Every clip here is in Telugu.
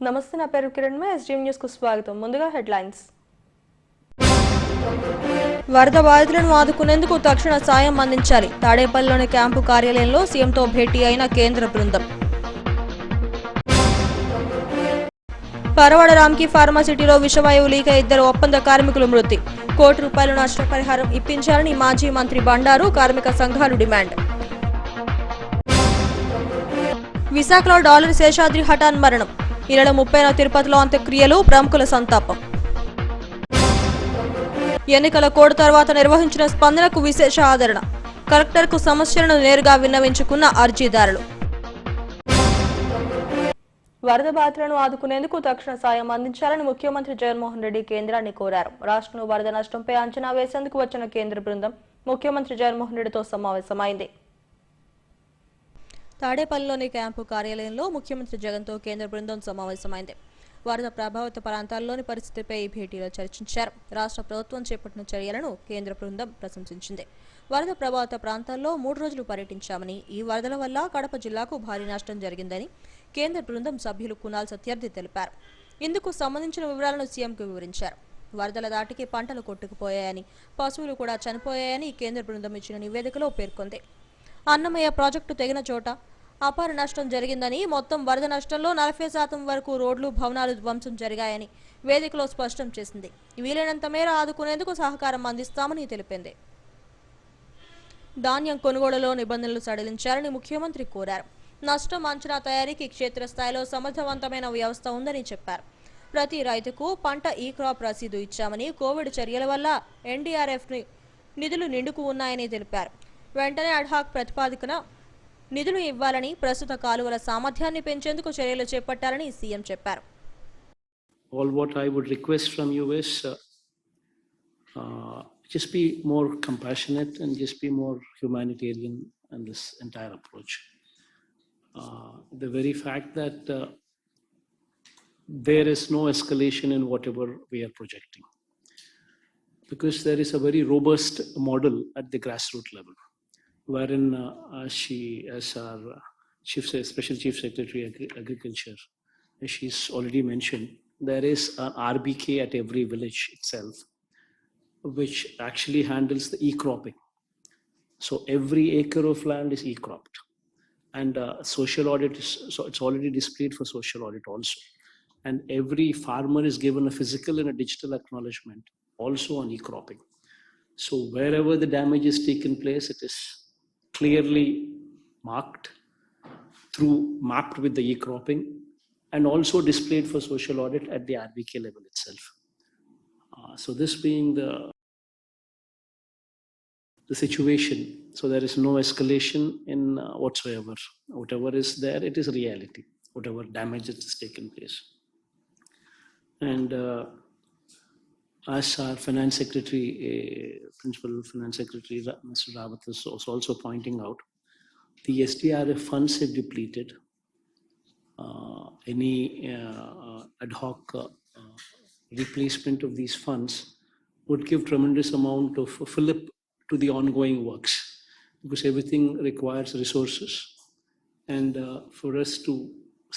నమస్తే, నా పేరు కిరణ్. ఎస్డీఎం న్యూస్ కు స్వాగతం. ముందుగా హెడ్లైన్స్. వరద బాధితులను ఆదుకునేందుకు తక్షణ సాయం అందించాలి. తాడేపల్లిలోని క్యాంపు కార్యాలయంలో సీఎంతో భేటీ అయిన కేంద్ర బృందం. పరవాడ రామ్కి ఫార్మాసిటీలో విషవాయువు లీక్ ఇద్దరు ఒప్పంద కార్మికులు మృతి. ₹1 కోటి నష్టపరిహారం ఇప్పించాలని మాజీ మంత్రి బండారు కార్మిక సంఘాలు డిమాండ్. విశాఖలో డాలర్ శేషాద్రి హఠాన్ మరణం. ఈ నెల 30న తిరుపతిలో అంత్యక్రియలు, ప్రముఖుల సంతాపం. ఎన్నికల కోడ్ తర్వాత నిర్వహించిన స్పందనకు విశేష ఆదరణ. కలెక్టర్కు సమస్యలను నేరుగా విన్నవించుకున్న అర్జీదారులు. వరద బాధితులను ఆదుకునేందుకు తక్షణ సాయం అందించాలని ముఖ్యమంత్రి జగన్మోహన్ రెడ్డి కేంద్రాన్ని కోరారు. రాష్ట్రంలో వరద నష్టంపై అంచనా వేసేందుకు వచ్చిన కేంద్ర బృందం ముఖ్యమంత్రి జగన్మోహన్ రెడ్డితో సమావేశమైంది. తాడేపల్లిలోని క్యాంపు కార్యాలయంలో ముఖ్యమంత్రి జగన్తో కేంద్ర బృందం సమావేశమైంది. వరద ప్రభావిత ప్రాంతాల్లోని పరిస్థితిపై ఈ భేటీలో చర్చించారు. రాష్ట్ర ప్రభుత్వం చేపట్టిన చర్యలను కేంద్ర బృందం ప్రశంసించింది. వరద ప్రభావిత ప్రాంతాల్లో 3 రోజులు పర్యటించామని, ఈ వరదల వల్ల కడప జిల్లాకు భారీ నష్టం జరిగిందని కేంద్ర బృందం సభ్యులు కునాల్ సత్యార్థి తెలిపారు. ఇందుకు సంబంధించిన వివరాలను సీఎంకు వివరించారు. వరదల దాటికి పంటలు కొట్టుకుపోయాయని, పశువులు కూడా చనిపోయాయని కేంద్ర బృందం ఇచ్చిన నివేదికలో పేర్కొంది. అన్నమయ్య ప్రాజెక్టు తెగిన చోట అపార నష్టం జరిగిందని, మొత్తం వరద నష్టంలో 40% వరకు రోడ్లు, భవనాలు ధ్వంసం జరిగాయని వేదికలో స్పష్టం చేసింది. వీలైనంత మేర ఆదుకునేందుకు సహకారం అందిస్తామని తెలిపింది. ధాన్యం కొనుగోలులో నిబంధనలు సడలించాలని ముఖ్యమంత్రి కోరారు. నష్టం అంచనా తయారీకి క్షేత్రస్థాయిలో సమర్థవంతమైన వ్యవస్థ ఉందని చెప్పారు. ప్రతి రైతుకు పంట ఈ క్రాప్ రసీదు ఇచ్చామని, కోవిడ్ చర్యల వల్ల ఎన్డీఆర్ఎఫ్ నిధులు నిండుకు ఉన్నాయని తెలిపారు. వెంటనే అడ్హాక్ ప్రతిపాదికన నిధులు ఇవ్వాలని, ప్రస్తుత కాలువల సామర్థ్యాన్ని పెంచేందుకు చర్యలు చేపట్టాలని సీఎం చెప్పారు. All what I would request from you is just be more compassionate and just be more humanitarian in this entire approach. The very fact that there is no escalation in whatever we are projecting, because there is a very robust model at the grassroots level, wherein she, as our Special Chief Secretary Agriculture, as she's already mentioned, there is an RBK at every village itself, which actually handles the e-cropping. So every acre of land is e-cropped. And social audit is, so it's already displayed for social audit also. And every farmer is given a physical and a digital acknowledgement also on e-cropping. So wherever the damage is taken place, it is clearly marked mapped with the e-cropping and also displayed for social audit at the RBK level itself. So this being the situation, so there is no escalation in whatsoever. Whatever is there, it is reality, whatever damage that has taken place. And as our Finance Secretary, Principal Finance Secretary Mr. Rawat is also pointing out, the SDRF funds have depleted. Any ad hoc replacement of these funds would give tremendous amount of fillip to the ongoing works, because everything requires resources. And for us to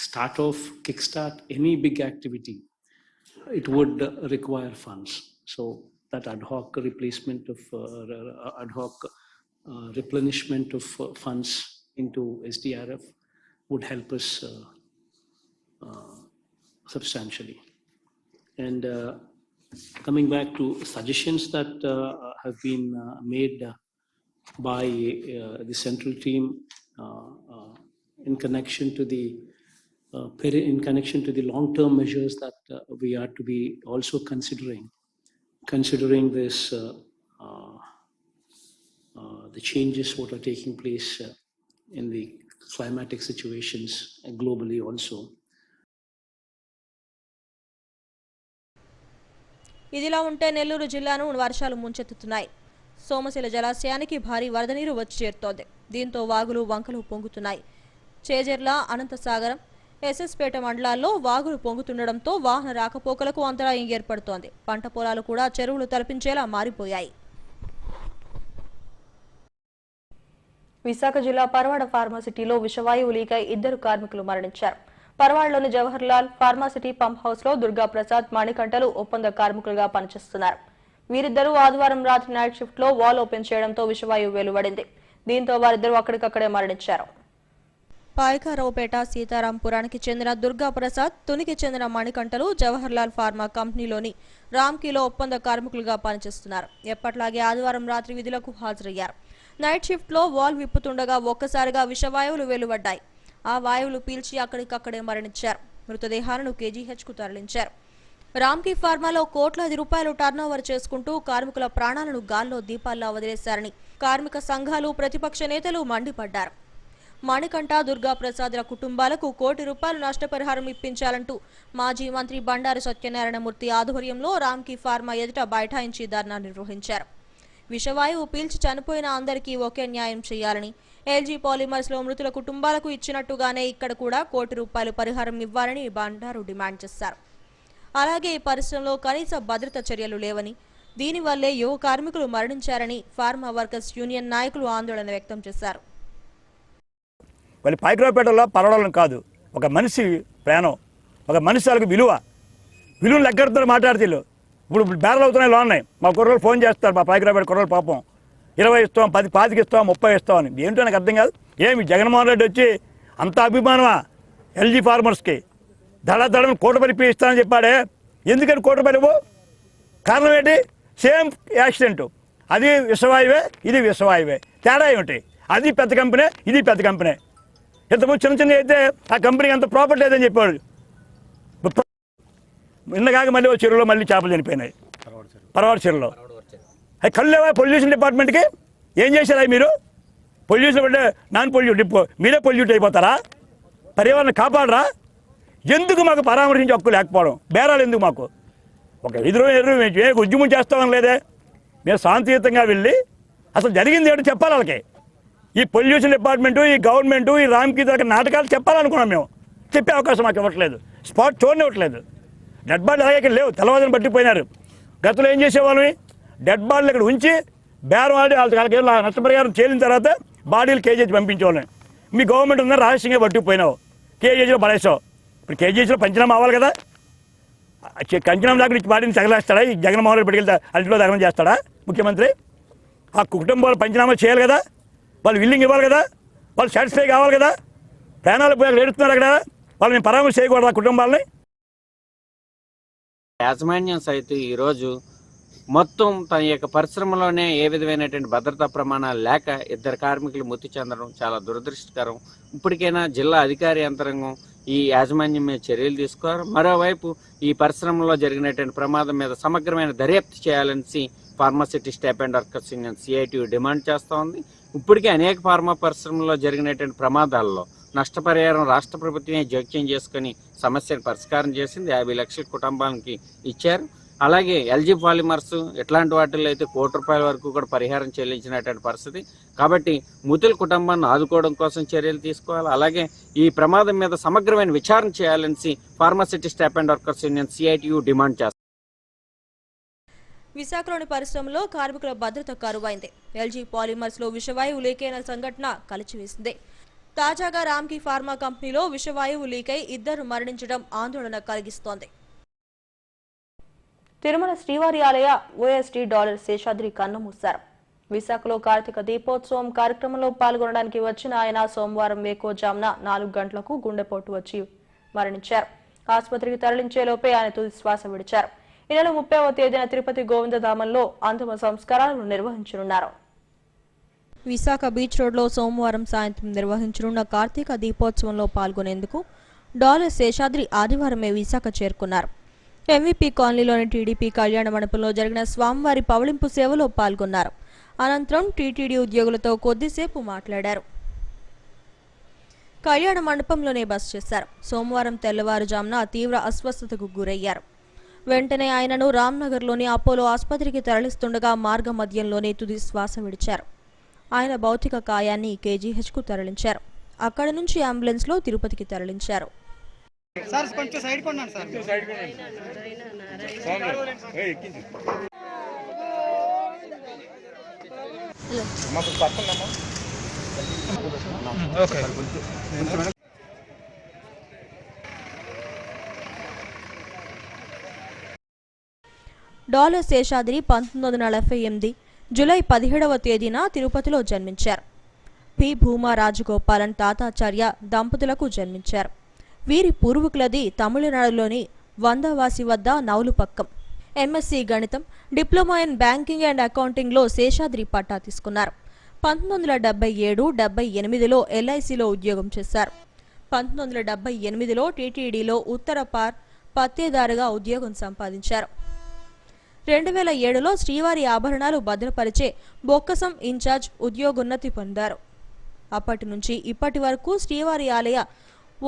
start off, kickstart any big activity, it would require funds. So that ad hoc replacement of ad hoc replenishment of funds into SDRF would help us substantially. And coming back to suggestions that have been made by the central team in connection to the long-term measures that we are to be also considering this the changes what are taking place in the climatic situations globally also. ఇదిలా ఉంటే నెల్లూరు జిల్లాను వర్షాలు ముంచెత్తుతున్నాయి. సోమశిల జలాశయానికి భారీ వరద నీరు వచ్చి చేరుతోంది. దీంతో వాగులు, వంకలు పొంగుతున్నాయి. చేజెర్ల, అనంతసాగరం, ఎస్ఎస్పేట మండలాల్లో వాగులు పొంగుతుండటంతో వాహన రాకపోకలకు అంతరాయం ఏర్పడుతోంది. పంట పొలాలు కూడా చెరువులు తలపించేలా మారిపోయాయి. విశాఖ జిల్లా పరవాడ ఫార్మాసిటీలో విషవాయువు లీక్ అయి 2 కార్మికులు మరణించారు. పరవాడలోని జవహర్లాల్ ఫార్మాసిటీ పంప్ హౌస్ లో దుర్గా ప్రసాద్ మణికంఠలు ఒప్పంద కార్మికులుగా పనిచేస్తున్నారు. వీరిద్దరూ ఆదివారం రాత్రి నైట్ షిఫ్ట్ లో వాల్ ఓపెన్ చేయడంతో విషవాయువు వెలువడింది. దీంతో వారిద్దరూ అక్కడికక్కడే మరణించారు. పాయకారావుపేట సీతారాంపురానికి చెందిన దుర్గా ప్రసాద్, తునికి చెందిన మణికంఠలు జవహర్లాల్ ఫార్మా కంపెనీలోని రామ్కీలో ఒప్పంద కార్మికులుగా పనిచేస్తున్నారు. ఎప్పట్లాగే ఆదివారం రాత్రి విధులకు హాజరయ్యారు. నైట్ షిఫ్ట్ లో వాల్ విప్పుతుండగా ఒక్కసారిగా విషవాయువులు వెలువడ్డాయి. ఆ వాయువులు పీల్చి అక్కడికక్కడే మరణించారు. మృతదేహాలను కేజీహెచ్కు తరలించారు. రామ్కీ ఫార్మాలో కోట్లాది రూపాయలు టర్నోవర్ చేసుకుంటూ కార్మికుల ప్రాణాలను గాల్లో దీపాల్లా వదిలేశారని కార్మిక సంఘాలు, ప్రతిపక్ష నేతలు మండిపడ్డారు. మణికంఠ, దుర్గా ప్రసాద్ల కుటుంబాలకు ₹1 కోటి నష్టపరిహారం ఇప్పించాలంటూ మాజీ మంత్రి బండారు సత్యనారాయణమూర్తి ఆధ్వర్యంలో రామ్కీ ఫార్మా ఎదుట బైఠాయించి ధర్నా నిర్వహించారు. విషవాయువు పీల్చి చనిపోయిన అందరికీ ఒకే న్యాయం చేయాలని, ఎల్జీ పాలిమర్స్ లో మృతుల కుటుంబాలకు ఇచ్చినట్టుగానే ఇక్కడ కూడా ₹1 కోటి పరిహారం ఇవ్వాలని బండారు డిమాండ్ చేశారు. అలాగే ఈ పరిశ్రమలో కనీస భద్రత చర్యలు లేవని, దీనివల్లే యువ కార్మికులు మరణించారని ఫార్మా వర్కర్స్ యూనియన్ నాయకులు ఆందోళన వ్యక్తం చేశారు. వాళ్ళు పాయకరావుపేటలో పరవడం కాదు, ఒక మనిషి ప్రాణం, ఒక మనిషి వాళ్ళకి విలువను లెక్కడుతున్నారు మాట్లాడితే. ఇప్పుడు బేరాలు అవుతున్నాయి, లో ఉన్నాయి. మా కుర్రోళ్ళు ఫోన్ చేస్తారు, మా పాయకరావుపేట కుర్రోళ్ళు పాపం 20 ఇస్తాం, 10, 25 ఇస్తాం, 30 ఇస్తాం అని. ఏంటో నాకు అర్థం కాదు. ఏమి జగన్మోహన్ రెడ్డి వచ్చి అంత అభిమానమా ఎల్జీ ఫార్మర్స్కి? దడని ₹1 ఇస్తానని చెప్పాడే, ఎందుకని ₹1 కారణం ఏంటి? సేమ్ యాక్సిడెంట్, అది విషవాయువే, ఇది విషవాయువే, తేడా ఏమిటి? అది పెద్ద కంపెనీ, ఇది పెద్ద కంపెనీ. ఇంతకుముందు చిన్న అయితే ఆ కంపెనీకి అంత ప్రాఫిట్ లేదని చెప్పాడు. నిన్నగాక మళ్ళీ చెరువులో మళ్ళీ చేపలు చనిపోయినాయి, పరవాడ చెరువులో. అవి కళ్ళేవా పొల్యూషన్ డిపార్ట్మెంట్కి? ఏం చేశారా మీరు? పొల్యూషన్ అంటే నాన్ పొల్యూట్, మీరే పొల్యూట్ అయిపోతారా? పర్యావరణం కాపాడరా? ఎందుకు మాకు పరామర్శించే హక్కు లేకపోవడం? బేరాలు ఎందుకు మాకు? ఒక ఏ ఉద్యమం చేస్తామని లేదే. మేము శాంతియుతంగా వెళ్ళి అసలు జరిగింది ఏంటో చెప్పాలి వాళ్ళకి. ఈ పొల్యూషన్ డిపార్ట్మెంటు, ఈ గవర్నమెంటు, ఈ రామ్కీ దగ్గర నాటకాలు చెప్పాలనుకున్నాం. మేము చెప్పే అవకాశం మాకు ఇవ్వట్లేదు, స్పాట్ చూడనివ్వట్లేదు. డెడ్ బాడీ అలాగే లేవు, తెల్లవాదని పట్టిపోయినారు. గతంలో ఏం చేసేవాళ్ళని? డెడ్ బాడీలు ఇక్కడ ఉంచి బేరం ఆడి వాళ్ళకి నష్టపరిహారం చేలిన తర్వాత బాడీలు కేజీహెచ్ పంపించేవాళ్ళని. మీ గవర్నమెంట్ ఉందని రహస్యంగా పట్టుకుపోయినావు, కేజీహెచ్లో పడేసావు. ఇప్పుడు కేజీహెచ్లో పంచనామా అవ్వాలి కదా. పంచనామా దాకా ఇచ్చి బాడీని తగలేస్తాడా? ఈ జగన్మోహన్ రెడ్డి పట్టుకెళ్తే అల్టిలో దగనం చేస్తాడా ముఖ్యమంత్రి? ఆ కుటుంబాలు పంచనామా చేయాలి కదా, వాళ్ళు విల్లింగ్ ఇవ్వాలి కదా, వాళ్ళు సాటిస్ఫై కావాలి కదా. ప్రాణాలు పోయి ఏడుస్తున్నారు అక్కడ, వాళ్ళు మేము పరామర్శ చేయకూడదు ఆ కుటుంబాలని. యాజమాన్యం సైతం ఈరోజు మొత్తం తన యొక్క పరిశ్రమలోనే ఏ విధమైనటువంటి భద్రతా ప్రమాణాలు లేక 2 కార్మికులు మృతి చెందడం చాలా దురదృష్టకరం. ఇప్పటికైనా జిల్లా అధికార యంత్రాంగం ఈ యాజమాన్యం మీద చర్యలు తీసుకోవాలి. మరోవైపు ఈ పరిశ్రమలో జరిగినటువంటి ప్రమాదం మీద సమగ్రమైన దర్యాప్తు చేయాలని pharma city staff and workers union CITU demand చేస్తూ ఉంది. ఇప్పటికే అనేక ఫార్మా పరిశ్రమల్లో జరిగినటువంటి ప్రమాదాల్లో నష్టపరిహారం రాష్ట్ర ప్రభుత్వమే జోక్యం చేసుకుని సమస్యను పరిష్కారం చేసింది. 50 లక్షల కుటుంబానికి ఇచ్చారు. అలాగే ఎల్జీ పాలిమర్స్ ఇట్లాంటి వాటిల్లో అయితే ₹1 కోటి వరకు కూడా పరిహారం చెల్లించినటువంటి పరిస్థితి. కాబట్టి మృతుల కుటుంబాన్ని ఆదుకోవడం కోసం చర్యలు తీసుకోవాలి. అలాగే ఈ ప్రమాదం మీద సమగ్రమైన విచారణ చేయాలని pharma city staff and workers union CITU demand చేస్తారు. విశాఖలోని పరిశ్రమలో కార్మికుల భద్రత కరువైంది. ఎల్జీ పాలిమర్స్ లో విషవాయువు లీకైన సంఘటన కలిచివేసింది. తాజాగా రామ్కీ ఫార్మా కంపెనీలో విషవాయువు లీకై 2 మరణించడం ఆందోళన కలిగిస్తోంది. తిరుమల శ్రీవారి ఆలయ OSD డాలర్ శేషాద్రి కన్నుమూశారు. విశాఖలో కార్తీక దీపోత్సవం కార్యక్రమంలో పాల్గొనడానికి వచ్చిన ఆయన సోమవారం వేకోజామున 4 గంటలకు గుండెపోటు వచ్చి మరణించారు. ఆసుపత్రికి తరలించేలోపే ఆయన తుది శ్వాస విడిచారు. ఈ నెల 30వ తేదీన తిరుపతి గోవిందధామంలో అంతిమ సంస్కారాలను నిర్వహించనున్నారు. విశాఖ బీచ్ రోడ్లో సోమవారం సాయంత్రం నిర్వహించనున్న కార్తీక దీపోత్సవంలో పాల్గొనేందుకు డాలర్ శేషాద్రి ఆదివారమే విశాఖ చేరుకున్నారు. MVP కాలనీలోని టీడీపీ కళ్యాణ మండపంలో జరిగిన స్వామివారి పవళింపు సేవలో పాల్గొన్నారు. అనంతరం టీటీడీ ఉద్యోగులతో కొద్దిసేపు మాట్లాడారు. కళ్యాణ మండపంలోనే బస చేశారు. సోమవారం తెల్లవారుజామున తీవ్ర అస్వస్థతకు గురయ్యారు. వెంటనే ఆయనను రామ్నగర్లోని అపోలో ఆసుపత్రికి తరలిస్తుండగా మార్గ మధ్యంలోనే తుది శ్వాస విడిచారు. ఆయన భౌతిక కాయాన్ని కేజీహెచ్కు తరలించారు. అక్కడి నుంచి అంబులెన్స్లో తిరుపతికి తరలించారు. డాలర్ శేషాద్రి 1948 జూలై 17వ తేదీన తిరుపతిలో జన్మించారు. పి. భూమా రాజగోపాలన్ తాతాచార్య దంపతులకు జన్మించారు. వీరి పూర్వీకులది తమిళనాడులోని వందవాసి వద్ద నౌలుపక్కం. ఎంఎస్సీ గణితం, డిప్లొమా ఇన్ బ్యాంకింగ్ అండ్ అకౌంటింగ్లో శేషాద్రి పట్టా తీసుకున్నారు. 1977-78లో ఎల్ఐసిలో ఉద్యోగం చేశారు. 1978లో టీటీడీలో ఉత్తర పత్తేదారుగా ఉద్యోగం సంపాదించారు. 2007లో శ్రీవారి ఆభరణాలు భద్రపరిచే బొక్కసం ఇన్ఛార్జ్ ఉద్యోగోన్నతి పొందారు. అప్పటి నుంచి ఇప్పటి వరకు శ్రీవారి ఆలయ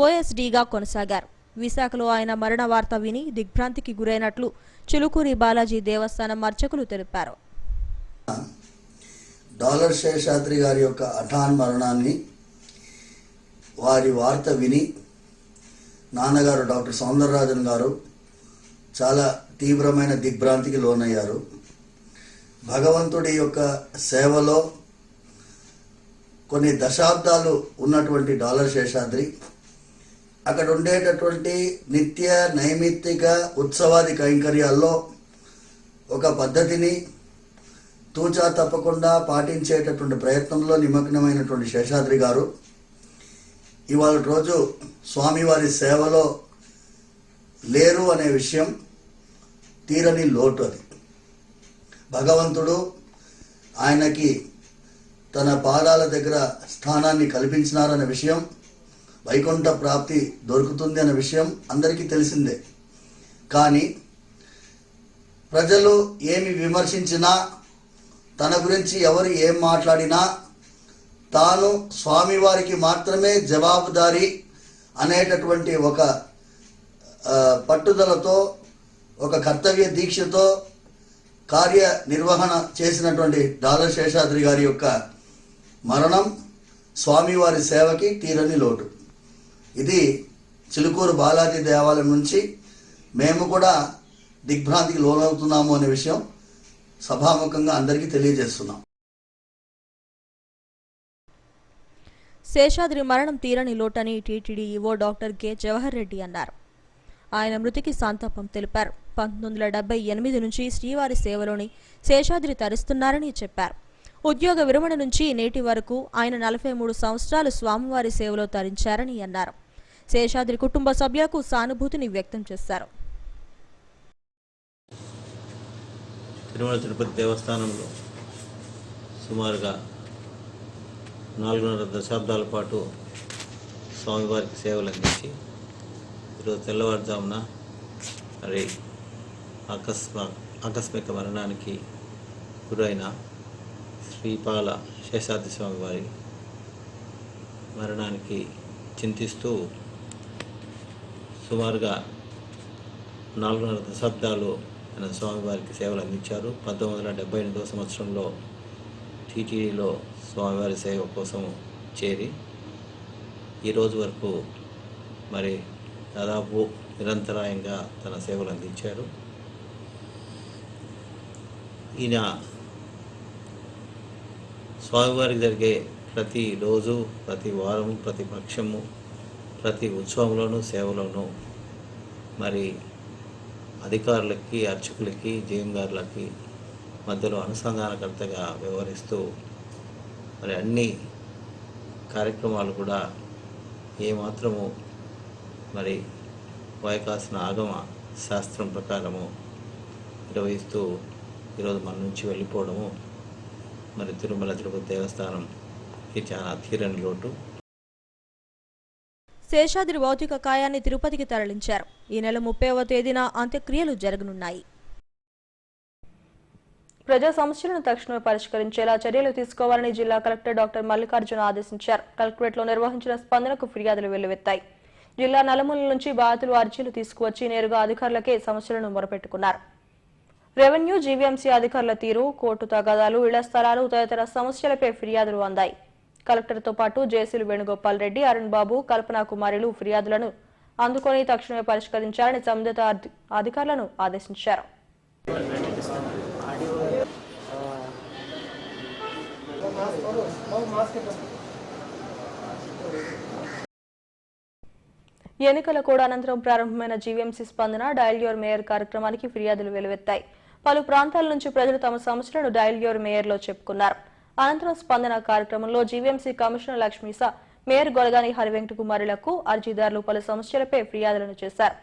ఓఎస్డీగా కొనసాగారు. విశాఖలో ఆయన మరణ వార్త విని దిగ్భ్రాంతికి గురైనట్లు చిలుకూరి బాలాజీ దేవస్థానం అర్చకులు తెలిపారు. డాలర్ శేషాద్రి గారి యొక్క హఠాన్ మరణాన్ని వారి వార్త విని నాన్నగారు డాక్టర్ సౌందరరాజన్ గారు చాలా తీవ్రమైన దిగ్భ్రాంతికి లోనయ్యారు. భగవంతుడి యొక్క సేవలో కొన్ని దశాబ్దాలు ఉన్నటువంటి డాలర్ శేషాద్రి అక్కడ ఉండేటటువంటి నిత్య నైమిత్తిక ఉత్సవాది కైంకర్యాల్లో ఒక పద్ధతిని తూచా తప్పకుండా పాటించేటటువంటి ప్రయత్నంలో నిమగ్నమైనటువంటి శేషాద్రి గారు ఇవాళ రోజు స్వామివారి సేవలో లేరు అనే విషయం తీరని లోటు. అది భగవంతుడు ఆయనకి తన పాదాల దగ్గర స్థానాన్ని కల్పించినారనే విషయం, వైకుంఠ ప్రాప్తి దొరుకుతుంది అనే విషయం అందరికీ తెలిసిందే. కానీ ప్రజలు ఏమి విమర్శించినా, తన గురించి ఎవరు ఏం మాట్లాడినా తాను స్వామివారికి మాత్రమే జవాబుదారీ అనేటటువంటి ఒక పట్టుదలతో, ఒక కర్తవ్య దీక్షతో కార్యనిర్వహణ చేసినటువంటి డాలర్ శేషాద్రి గారి యొక్క మరణం స్వామివారి సేవకి తీరని లోటు. ఇది చిలుకూరు బాలాజీ దేవాలయం నుంచి మేము కూడా దిగ్భ్రాంతికి లోనవుతున్నాము అనే విషయం సభాముఖంగా అందరికీ తెలియజేస్తున్నాం. శేషాద్రి మరణం తీరని లోటని TTD EO doctor K Jawahar Reddy అన్నారు. ఆయన మృతికి సంతాపం తెలిపారు. 1978 నుంచి శ్రీవారి సేవలోని శేషాద్రి తరిస్తున్నారని చెప్పారు. ఉద్యోగ విరమణ నుంచి నేటి వరకు ఆయన 43 సంవత్సరాలు స్వామివారి సేవలో తరించారని అన్నారు. శేషాద్రి కుటుంబ సభ్యులకు సానుభూతిని వ్యక్తం చేశారు. తిరుమల తిరుపతి దేవస్థానంలో సుమారుగా 4.5 దశాబ్దాల పాటు స్వామివారికి సేవలు అందించి ఈరోజు తెల్లవారుజామున మరి ఆకస్మిక మరణానికి గురైన శ్రీపాల శేషాద్రి స్వామివారి మరణానికి చింతిస్తూ సుమారుగా 4.5 దశాబ్దాలు ఆయన స్వామివారికి సేవలు అందించారు. 1978వ సంవత్సరంలో టీటీడీలో స్వామివారి సేవ కోసం చేరి ఈరోజు వరకు మరి దాదాపు నిరంతరాయంగా తన సేవలు అందించారు. ఈయన స్వామివారికి జరిగే ప్రతి రోజు, ప్రతి వారం, ప్రతి పక్షము, ప్రతి ఉత్సవంలోనూ సేవలోనూ మరి అధికారులకి, అర్చకులకి, జయంగారులకి మధ్యలో అనుసంధానకర్తగా వ్యవహరిస్తూ మరి అన్ని కార్యక్రమాలు కూడా ఏమాత్రము మరి వైకాసన ఆగమ శాస్త్రం ప్రకారము నిర్వహిస్తూ ఈరోజు మన నుంచి వెళ్ళిపోవడము మరి తిరుమల తిరుపతి దేవస్థానంకి చాలా తీరని లోటు. శేషాద్రి భౌతిక కాయాన్ని తిరుపతికి తరలించారు. ఈ నెల 30వ తేదీన అంత్యక్రియలు జరగనున్నాయి. ప్రజా సమస్యలను తక్షణమే పరిష్కరించేలా చర్యలు తీసుకోవాలని జిల్లా కలెక్టర్ డాక్టర్ మల్లికార్జున ఆదేశించారు. కలెక్టరేట్లో నిర్వహించిన స్పందనకు ఫిర్యాదులు వెల్లువెత్తాయి. జిల్లా నలుమూలల నుంచి బాధితులు అర్జీలు తీసుకువచ్చి నేరుగా అధికారులకే సమస్యలను మొరపెట్టుకున్నారు. రెవెన్యూ, జీవీఎంసీ అధికారుల తీరు, కోర్టు తగాదాలు, ఇళ్ల స్థలాలు తదితర సమస్యలపై ఫిర్యాదులు అందాయి. కలెక్టర్తో పాటు జేసీలు వేణుగోపాల్ రెడ్డి, అరుణ్ బాబు, కల్పనా కుమారులు ఫిర్యాదులను అందుకొని తక్షణమే పరిష్కరించాలని సంబంధిత అధికారులను ఆదేశించారు. ఎన్నికల కూడా అనంతరం ప్రారంభమైన జీవీఎంసీ స్పందన, డయల్ యువర్ మేయర్ కార్యక్రమానికి ఫిర్యాదులు వెలువెత్తాయి. పలు ప్రాంతాల నుంచి ప్రజలు తమ సమస్యలను డయల్ యువర్ మేయర్లో చెప్పుకున్నారు. అనంతరం స్పందన కార్యక్రమంలో GVMC commissioner Lakshmisha, mayor Golagani Hari Venkata కుమారులకు అర్జీదారులు పలు సమస్యలపై ఫిర్యాదులను చేశారు.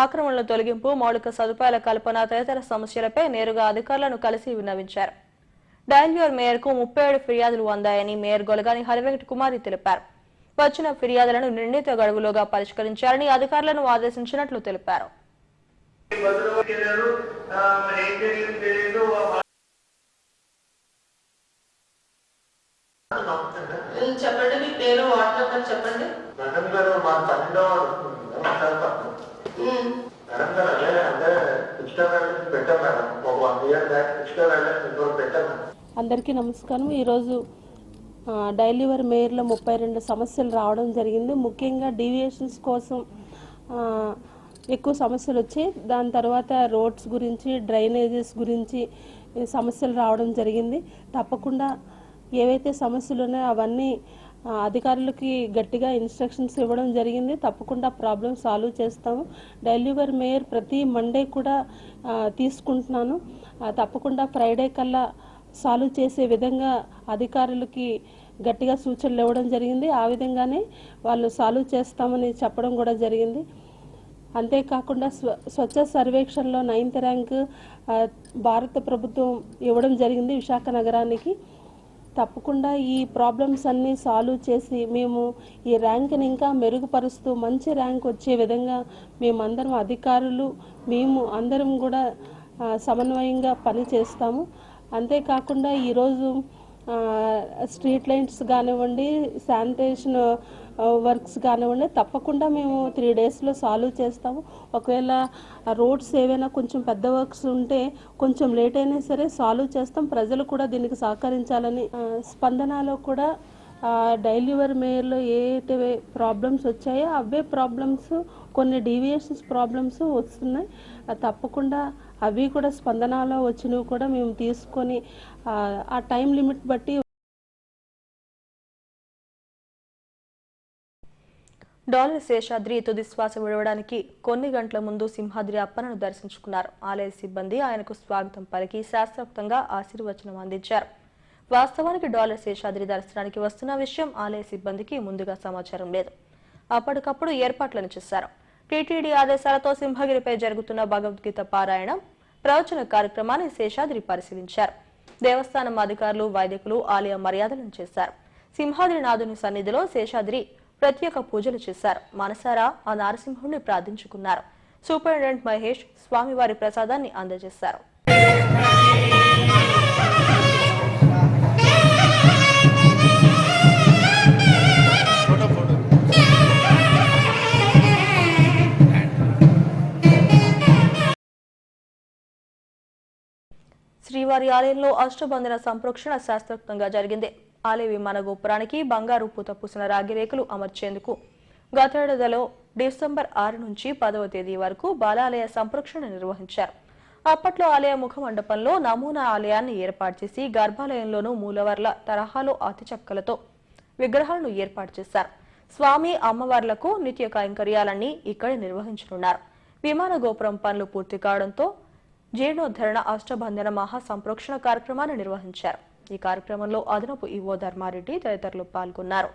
ఆక్రమణల తొలగింపు, మౌలిక సదుపాయాల కల్పన తదితర సమస్యలపై నేరుగా అధికారులను కలిసి విన్నవించారు. డయల్ యువర్ మేయర్ కు 37 ఫిర్యాదులు అందాయని మేయర్ గొలగాని హరివెంకట కుమారి తెలిపారు. వచ్చిన ఫిర్యాదులను నిర్ణీత గడువులోగా పరిష్కరించాలని అధికారులను ఆదేశించినట్లు తెలిపారు. చెప్పండి, మీ పేరు, వార్డ్ నెంబర్ చెప్పండి. మేడం గారు మా తల్లిలో మేడం గారు అంటే ఫిజికల్ వ్యాలెన్స్ పెట్టాం మేడం. ఒక 1 year బ్యాక్ ఫిజికల్ వ్యాలెన్స్ ఇంకోటి పెట్టాం మేడం. అందరికీ నమస్కారం. ఈరోజు డయల్ యువర్ మేయర్లో 32 సమస్యలు రావడం జరిగింది. ముఖ్యంగా డీవియేషన్స్ కోసం ఎక్కువ సమస్యలు వచ్చాయి. దాని తర్వాత రోడ్స్ గురించి, డ్రైనేజెస్ గురించి సమస్యలు రావడం జరిగింది. తప్పకుండా ఏవైతే సమస్యలు ఉన్నాయో అవన్నీ అధికారులకి గట్టిగా ఇన్స్ట్రక్షన్స్ ఇవ్వడం జరిగింది. తప్పకుండా ప్రాబ్లమ్ సాల్వ్ చేస్తాము. డయల్ యువర్ మేయర్ ప్రతి మండే కూడా తీసుకుంటున్నాను. తప్పకుండా ఫ్రైడే కల్లా సాల్వ్ చేసే విధంగా అధికారులకి గట్టిగా సూచనలు ఇవ్వడం జరిగింది. ఆ విధంగానే వాళ్ళు సాల్వ్ చేస్తామని చెప్పడం కూడా జరిగింది. అంతేకాకుండా స్వచ్ఛ సర్వేక్షణలో 9th ర్యాంక్ భారత ప్రభుత్వం ఇవ్వడం జరిగింది విశాఖ నగరానికి. తప్పకుండా ఈ ప్రాబ్లమ్స్ అన్నీ సాల్వ్ చేసి మేము ఈ ర్యాంక్ని ఇంకా మెరుగుపరుస్తూ మంచి ర్యాంక్ వచ్చే విధంగా మేమందరం అధికారులు, మేము అందరం కూడా సమన్వయంగా పని చేస్తాము. అంతేకాకుండా ఈరోజు స్ట్రీట్ లైట్స్ కానివ్వండి, శానిటేషన్ వర్క్స్ కానివ్వండి, తప్పకుండా మేము 3 daysలో సాల్వ్ చేస్తాము. ఒకవేళ రోడ్స్ ఏవైనా కొంచెం పెద్ద వర్క్స్ ఉంటే కొంచెం లేట్ అయినా సరే సాల్వ్ చేస్తాం. ప్రజలు కూడా దీనికి సహకరించాలని. స్పందనలో కూడా డయల్ యువర్ మేయర్లో ఏవైతే ప్రాబ్లమ్స్ వచ్చాయో అవే ప్రాబ్లమ్స్, కొన్ని డీవియేషన్స్ ప్రాబ్లమ్స్ వస్తున్నాయి. తప్పకుండా అవి కూడా స్పందనలో వచ్చినవి కూడా మేము తీసుకొని ఆ టైం లిమిట్ బట్టి. డాలర్ శేషాద్రి తుది శ్వాస విడవడానికి కొన్ని గంటల ముందు సింహాద్రి అప్పన్నను దర్శించుకున్నారు. ఆలయ సిబ్బంది ఆయనకు స్వాగతం పలికి శాస్త్రోక్తంగా ఆశీర్వచనం అందించారు. వాస్తవానికి డాలర్ శేషాద్రి దర్శనానికి వస్తున్న విషయం ఆలయ సిబ్బందికి ముందుగా సమాచారం లేదు. అప్పటికప్పుడు ఏర్పాట్లను చేశారు. టీటీడీ ఆదేశాలతో సింహగిరిపై జరుగుతున్న భగవద్గీత పారాయణం, ప్రవచన కార్యక్రమాన్ని శేషాద్రి పరిశీలించారు. దేవస్థానం అధికారులు, వైదికులు ఆలయ మర్యాదలను చేశారు. సింహాద్రినాథుని సన్నిధిలో శేషాద్రి ప్రత్యేక పూజలు చేశారు. మనసారా ఆ నరసింహుడిని ప్రార్థించుకున్నారు. సూపరింటెండెంట్ మహేష్ స్వామివారి ప్రసాదాన్ని అందజేశారు. శ్రీవారి ఆలయంలో అష్టబంధన సంప్రోక్షణ శాస్త్రోక్తంగా జరిగింది. ఆలయ విమాన గోపురానికి బంగారు పూత పూసిన రాగి రేకులు అమర్చేందుకు గతేడాదిలో డిసెంబర్ 6 నుంచి 10వ తేదీ వరకు బాలాలయ సంప్రోక్షణ నిర్వహించారు. అప్పట్లో ఆలయ ముఖ మండపంలో నమూనా ఆలయాన్ని ఏర్పాటు చేసి గర్భాలయంలోనూ మూలవర్ల తరహాలో అతిచక్కలతో విగ్రహాలను ఏర్పాటు చేశారు. స్వామి, అమ్మవార్లకు నిత్య కైంకర్యాలన్నీ ఇక్కడే నిర్వహించనున్నారు. విమాన గోపురం పనులు పూర్తి కావడంతో జీర్ణోద్ధరణ అష్టబంధన మహా సంప్రోక్షణ కార్యక్రమాన్ని నిర్వహించారు. ఈ కార్యక్రమంలో అదనపు ఈవో ధర్మారెడ్డి తదితరులు పాల్గొన్నారు.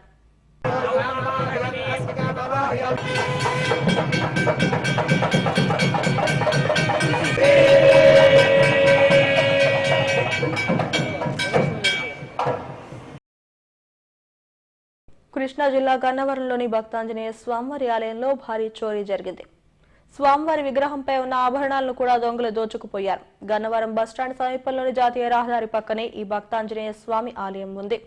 కృష్ణా జిల్లా గన్నవరంలోని భక్తాంజనేయ స్వామివారి ఆలయంలో భారీ చోరీ జరిగింది. స్వామివారి విగ్రహంపై ఉన్న ఆభరణాలను కూడా దొంగలు దోచుకుపోయారు. గన్నవరం బస్టాండ్ సమీపంలోని జాతీయ రహదారి పక్కనే ఈ భక్తాంజనేయ స్వామి ఆలయం ఉంది.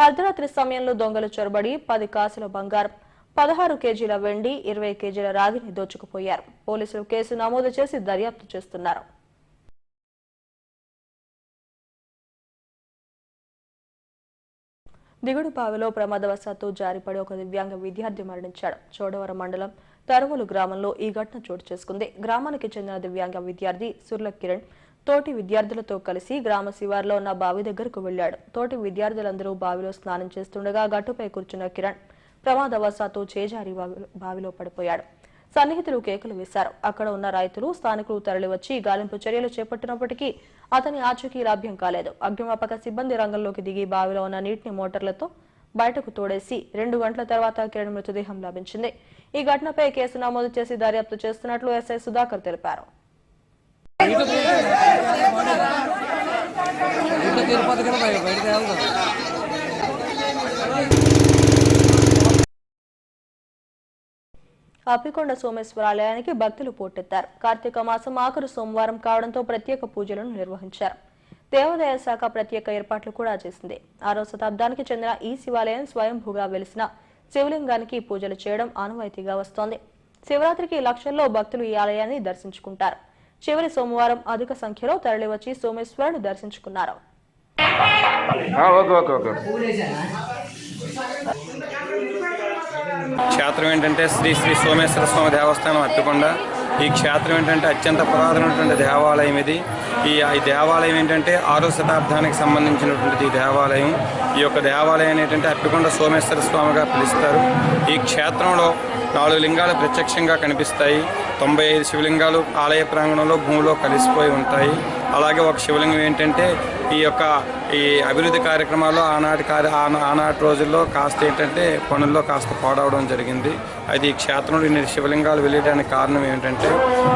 అర్ధరాత్రి సమయంలో దొంగలు చొరబడి 10 కాసుల బంగారం, 16 కేజీల వెండి, 20 కేజీల రాగిని దోచుకుపోయారు. పోలీసులు కేసు నమోదు చేసి దర్యాప్తు చేస్తున్నారు. దిగుడుపావిలో ప్రమాదవశాత్తు జారిపడి ఒక దివ్యాంగ విద్యార్థి మరణించాడు. చోడవరం మండలం తరువులు గ్రామంలో ఈ ఘటన చోటు చేసుకుంది. గ్రామానికి చెందిన దివ్యాంగ విద్యార్థి సుర్ల కిరణ్ తోటి విద్యార్థులతో కలిసి గ్రామ శివార్లో ఉన్న బావి దగ్గరకు వెళ్లాడు. తోటి విద్యార్థులందరూ బావిలో స్నానం చేస్తుండగా గట్టుపై కూర్చున్న కిరణ్ ప్రమాదవశాత్తు చేజారి బావిలో పడిపోయాడు. సన్నిహితులు కేకలు వేశారు. అక్కడ ఉన్న రైతులు, స్థానికులు తరలివచ్చి గాలింపు చర్యలు చేపట్టినప్పటికీ అతని ఆచూకీ లభ్యం కాలేదు. అగ్నిమాపక సిబ్బంది రంగంలోకి దిగి బావిలో ఉన్న నీటిని మోటార్లతో బయటకు తోడేసి 2 గంటల తర్వాత కిరణ్ మృతదేహం లభించింది. ఈ ఘటనపై కేసు నమోదు చేసి దర్యాప్తు చేస్తున్నట్లు ఎస్ఐ సుధాకర్ తెలిపారు. అప్పికొండ సోమేశ్వరాలయానికి భక్తులు పోటెత్తారు. కార్తీక మాసం ఆఖరు సోమవారం కావడంతో ప్రత్యేక పూజలను నిర్వహించారు. దేవాదాయ శాఖ ప్రత్యేక ఏర్పాట్లు కూడా చేసింది. 6వ శతాబ్దానికి చెందిన ఈ శివాలయం స్వయంభూగా వెలిసిన శివలింగానికి పూజలు చేయడం ఆనవాయితీగా వస్తోంది. శివరాత్రికి లక్షల్లో భక్తులు ఈ ఆలయాన్ని దర్శించుకుంటారు. చివరి సోమవారం అధిక సంఖ్యలో తరలివచ్చి సోమేశ్వరుని దర్శించుకున్నారు. క్షేత్రం ఏంటంటే శ్రీ శ్రీ సోమేశ్వర స్వామి దేవస్థానం అప్పికొండ. ఈ క్షేత్రం ఏంటంటే అత్యంత పురాతనమైనటువంటి దేవాలయం ఇది. ఈ దేవాలయం ఏంటంటే 6వ శతాబ్దానికి సంబంధించినటువంటి ఈ దేవాలయం. ఈ యొక్క దేవాలయం ఏంటంటే అప్పికొండ సోమేశ్వర స్వామిగా పిలుస్తారు. ఈ క్షేత్రంలో 4 లింగాలు ప్రత్యక్షంగా కనిపిస్తాయి. 95 శివలింగాలు ఆలయ ప్రాంగణంలో భూమిలో కలిసిపోయి ఉంటాయి. అలాగే ఒక శివలింగం ఏంటంటే ఈ అభివృద్ధి కార్యక్రమాల్లో ఆనాటి రోజుల్లో కాస్త ఏంటంటే పనుల్లో కాస్త పాడవడం జరిగింది. అయితే ఈ క్షేత్రంలో ఇన్ని శివలింగాలు వెళ్ళడానికి కారణం ఏమిటంటే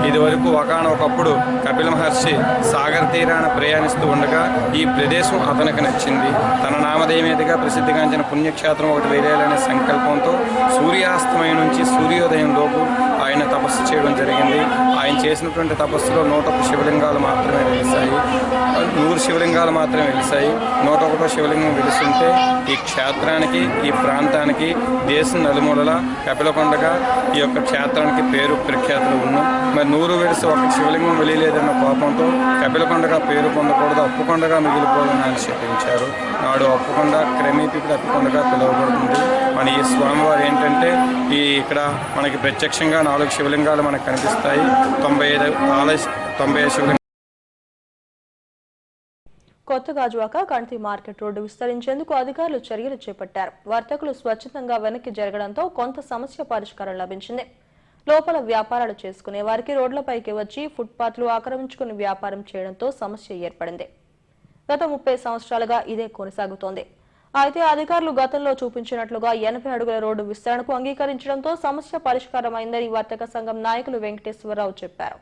ఇదివరకు ఒకనొకప్పుడు కపిల మహర్షి సాగర్ తీరాన ప్రయాణిస్తూ ఉండగా ఈ ప్రదేశం అతనికి నచ్చింది. తన నామధేయమేదిగా ప్రసిద్ధిగాంచిన పుణ్యక్షేత్రం ఒకటి వేయాలనే సంకల్పంతో సూర్యాస్తమయం నుంచి సూర్యోదయం లోపు ఆయన తపస్సు చేయడం జరిగింది. ఆయన చేసినటువంటి తపస్సులో 101 శివలింగాలు మాత్రమే వెలిశాయి. 100 శివలింగాలు మాత్రమే వెలిశాయి. 101వ శివలింగం వెలుస్తుంటే ఈ క్షేత్రానికి, ఈ ప్రాంతానికి దేశం నలుమూలల కపిలకొండగా ఈ యొక్క క్షేత్రానికి పేరు ప్రఖ్యాతులు ఉన్నాయి. మరి 100 వెలిసి ఒక శివలింగం వెలియలేదన్న కోపంతో కపిలకొండగా పేరు పొందకూడదు, అప్పుకొండగా మిగిలిపోవాలని ఆయన చెప్పించారు. నాడు అప్పుకొండ క్రమేపీ అప్పుకొండగా పిలువబడుతుంది. మన ఈ స్వామివారు ఏంటంటే ఇక్కడ మనకి ప్రత్యక్షంగా 4 శివలింగాలు మనకు కనిపిస్తాయి. 95 శివలింగాలు. కొత్త గాజువాక కణతి మార్కెట్ రోడ్డు విస్తరించేందుకు అధికారులు చర్యలు చేపట్టారు. వర్తకులు స్వచ్ఛందంగా వెనక్కి జరగడంతో కొంత సమస్య పరిష్కారం లభించింది. లోపల వ్యాపారాలు చేసుకునే వారికి రోడ్లపైకి వచ్చి ఫుట్పాత్లు ఆక్రమించుకుని వ్యాపారం చేయడంతో సమస్య ఏర్పడింది. గత 30 సంవత్సరాలుగా ఇదే కొనసాగుతోంది. అయితే అధికారులు గతంలో చూపించినట్లుగా 80 అడుగుల రోడ్డు విస్తరణకు అంగీకరించడంతో సమస్య పరిష్కారమైందని వర్తక సంఘం నాయకులు వెంకటేశ్వరరావు చెప్పారు.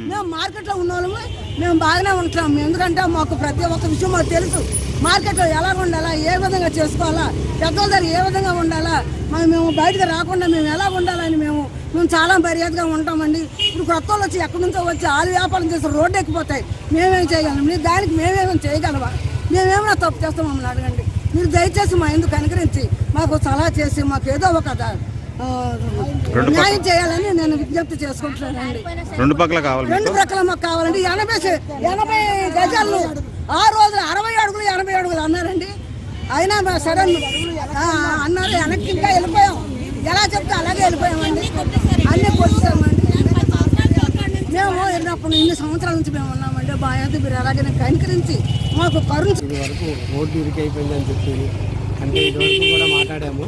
మేము మార్కెట్లో ఉన్న వాళ్ళము మేము బాగానే ఉంటున్నాం. ఎందుకంటే మాకు ప్రతి ఒక్క విషయం మాకు తెలుసు. మార్కెట్లో ఎలా ఉండాలా, ఏ విధంగా చేసుకోవాలా, పెద్దల దగ్గర ఏ విధంగా ఉండాలా, మేము బయటకు రాకుండా మేము ఎలా ఉండాలని మేము చాలా మర్యాదగా ఉంటామండి. ఇప్పుడు కొత్త వాళ్ళు వచ్చి ఎక్కడి నుంచో వచ్చి ఆలు వ్యాపారం చేసి రోడ్డు ఎక్కిపోతాయి. మేమేం చేయగలం? దానికి మేమేమైనా చేయగలవా? మేమేమైనా తప్పు చేస్తాం మమ్మల్ని అడగండి. మీరు దయచేసి మా ఎందుకు అనుకరించి మాకు సలహా చేసి మాకు ఏదో ఒక న్యాయం చేయాలని నేను విజ్ఞప్తి చేసుకుంటున్నానండి. 2 పక్కల కావాలి, 2 ప్రక్కల మాకు కావాలండి. 80 గజాలు ఆ రోజులు 60 అడుగులు 80 అడుగులు అన్నారండి. అయినా మా సడన్ అన్నారు, వెనక్కి ఇంకా వెళ్ళిపోయాం. ఎలా చెప్తే అలాగే వెళ్ళిపోయామండి. అన్నీ కొట్టామండి. మేము వెళ్ళినప్పుడు ఇన్ని సంవత్సరాల నుంచి మేము ఉన్నామండి. బాధ్యత మీరు అలాగే కనికరించి మాకు కరుణ. వరకు రోడ్డు ఇరుకైపోయిందని చెప్పి అంటే ఇదివరకు కూడా మాట్లాడాము.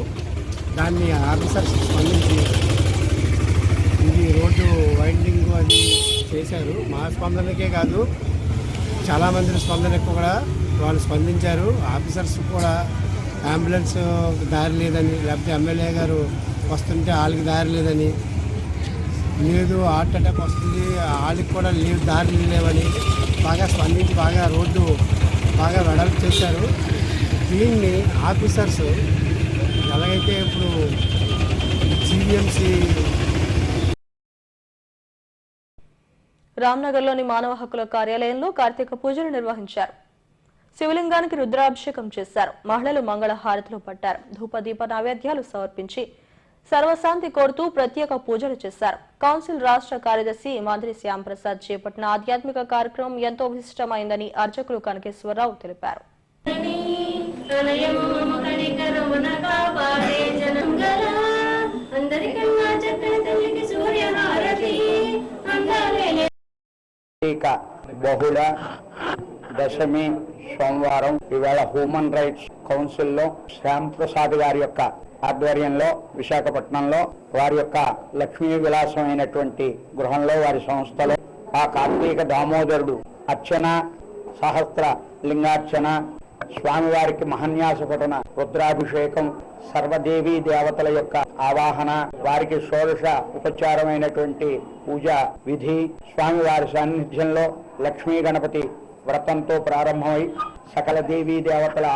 దాన్ని ఆఫీసర్స్ స్పందించి ఇది రోడ్డు వైండింగ్ అది చేశారు. మా స్పందనకే కాదు, చాలామంది స్పందనకు కూడా వాళ్ళు స్పందించారు. ఆఫీసర్స్ కూడా అంబులెన్స్ దారి లేదని, లేకపోతే ఎమ్మెల్యే గారు వస్తుంటే వాళ్ళకి దారి లేదని, లేదు హార్ట్ అటాక్ వస్తుంది వాళ్ళకి కూడా దారి లేవని బాగా స్పందించి బాగా రోడ్డు బాగా వెడల్పు చేశారు. దీన్ని ఆఫీసర్స్ ఎలాగైతే ఇప్పుడు జీవీఎంసీ రామ్నగర్లోని మానవ హక్కుల కార్యాలయంలో కార్తీక పూజలు నిర్వహించారు. శివలింగానికి రుద్రాభిషేకం చేశారు. మహిళలు మంగళ హారతులు పట్టారు. ధూపదీప నైవేద్యాలు సమర్పించి సర్వశాంతి కోరుతూ ప్రత్యేక పూజలు చేశారు. కౌన్సిల్ రాష్ట్ర కార్యదర్శి మంత్రి శ్యాంప్రసాద్ చేపట్టిన ఆధ్యాత్మిక కార్యక్రమం ఎంతో విశిష్టమైందని అర్చకులు కనకేశ్వరరావు తెలిపారు. బహుళ దశమి సోమవారం ఈవేళ హ్యూమన్ రైట్స్ కౌన్సిల్లో శ్యామ్ ప్రసాద్ గారి యొక్క ఆధ్వర్యంలో విశాఖపట్నంలో వారి యొక్క లక్ష్మీ విలాసమైనటువంటి గృహంలో వారి సంస్థలో ఆ కార్తీక దామోదరుడు అర్చన, సహస్ర లింగార్చన, స్వామివారికి మహన్యాసపఠన, రుద్రాభిషేకం, సర్వదేవీ దేవతల యొక్క ఆవాహన, వారికి షోడశ ఉపచారమైనటువంటి పూజ విధి, స్వామివారి సాన్నిధ్యంలో లక్ష్మీ గణపతి వ్రతంతో ప్రారంభమై సకల దేవీ దేవతల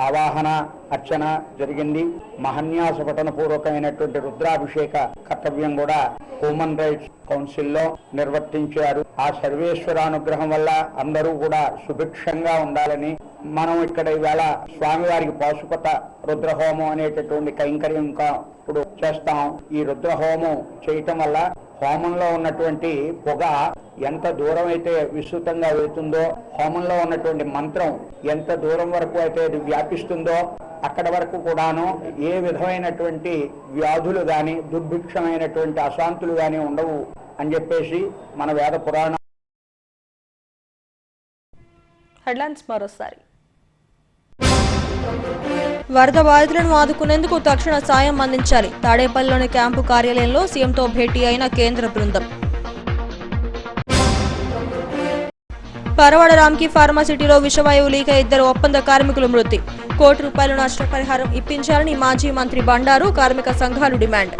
ఆవాహన అర్చన జరిగింది. మహన్యాస పఠన పూర్వకమైనటువంటి రుద్రాభిషేక కర్తవ్యం కూడా హ్యూమన్ రైట్స్ కౌన్సిల్లో నిర్వర్తించారు. ఆ సర్వేశ్వరానుగ్రహం వల్ల అందరూ కూడా సుభిక్షంగా ఉండాలని మనం ఇక్కడ ఈవేళ స్వామివారికి పాశుపత రుద్రహోమం అనేటటువంటి కైంకర్యం ఇప్పుడు చేస్తాం. ఈ రుద్రహోమం చేయటం వల్ల హోమంలో ఉన్నటువంటి పొగ ఎంత దూరం అయితే విస్తృతంగా వెళుతుందో, హోమంలో ఉన్నటువంటి మంత్రం ఎంత దూరం వరకు అయితే అది వ్యాపిస్తుందో అక్కడ వరకు కూడాను ఏ విధమైనటువంటి వ్యాధులు గాని, దుర్భిక్షమైనటువంటి అశాంతులు గాని ఉండవు అని చెప్పేసి మన వేద పురాణ. హెడ్లైన్స్ మరోసారి. వరద బాధితులను ఆదుకునేందుకు తక్షణ సాయం అందించాలి. తాడేపల్లిలోని క్యాంపు కార్యాలయంలో సీఎంతో భేటీ అయిన కేంద్ర బృందం. పరవాడ రామ్కి ఫార్మాసిటీలో విషవాయువు లీక్ 2 ఒప్పంద కార్మికులు మృతి. ₹1 కోటి నష్టపరిహారం ఇప్పించాలని మాజీ మంత్రి బండారు, కార్మిక సంఘాలు డిమాండ్.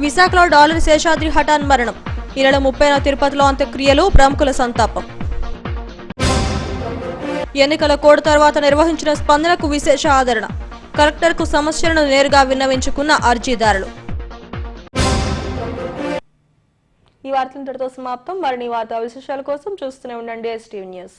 విశాఖలో డాలర్ శేషాద్రి హఠాన్ మరణం. ఈ నెల 30న తిరుపతిలో అంత్యక్రియలు, ప్రముఖుల సంతాపం. ఎన్నికల కోడ్ తర్వాత నిర్వహించిన స్పందనకు విశేష ఆదరణ. కలెక్టర్కు సమస్యలను నేరుగా విన్నవించుకున్న అర్జీదారులు. ఈ వార్తలు ఇంతటితో సమాప్తం. మరిన్ని వార్తా విశేషాల కోసం చూస్తూనే ఉండండి STV న్యూస్.